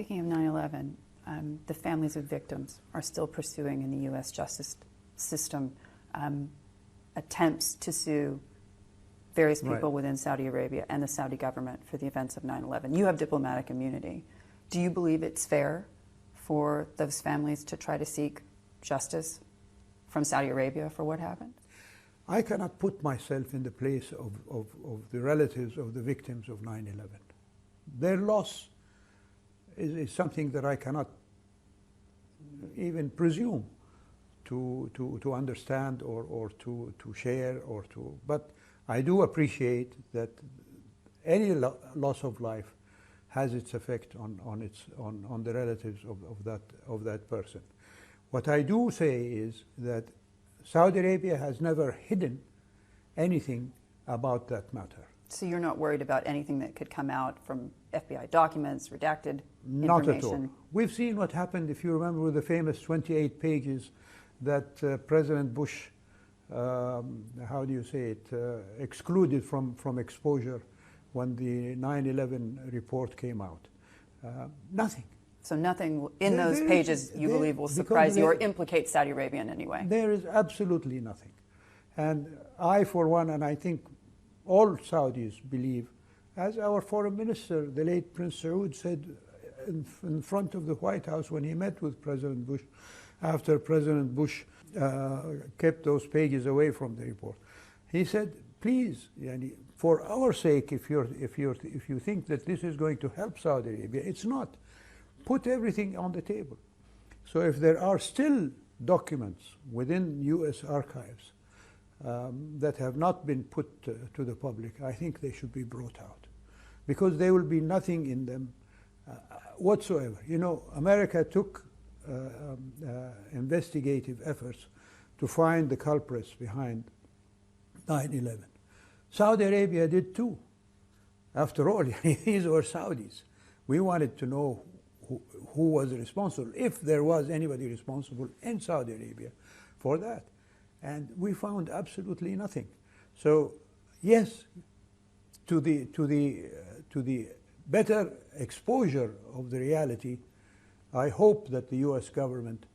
Speaking of 9/11, the families of victims are still pursuing in the U.S. justice system attempts to sue various people within Saudi Arabia and the Saudi government for the events of 9/11. You have diplomatic immunity. Do you believe it's fair for those families to try to seek justice from Saudi Arabia for what happened? I cannot put myself in the place of the relatives of the victims of 9/11. Their loss is something that I cannot even presume to understand or to share or to. But I do appreciate that any loss of life has its effect on the relatives of that person. What I do say is that Saudi Arabia has never hidden anything about that matter. So you're not worried about anything that could come out from FBI documents, redacted information? Not at all. We've seen what happened, if you remember, with the famous 28 pages that President Bush, how do you say it, excluded from exposure when the 9/11 report came out. Nothing. So nothing in those pages you believe will surprise you or implicate Saudi Arabia in any way? There is absolutely nothing. And I, for one, and I think all Saudis believe, as our foreign minister, the late Prince Saud, said in front of the White House when he met with President Bush, after President Bush kept those pages away from the report. He said, please, for our sake, if you think that this is going to help Saudi Arabia, it's not. Put everything on the table. So if there are still documents within U.S. archives that have not been put to the public, I think they should be brought out, because there will be nothing in them whatsoever. You know, America took investigative efforts to find the culprits behind 9/11. Saudi Arabia did too. After all, these were Saudis. We wanted to know who was responsible, if there was anybody responsible in Saudi Arabia for that. And we found absolutely nothing. So yes, to the better exposure of the reality, I hope that the U.S. government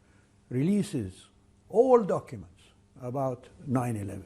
releases all documents about 9/11.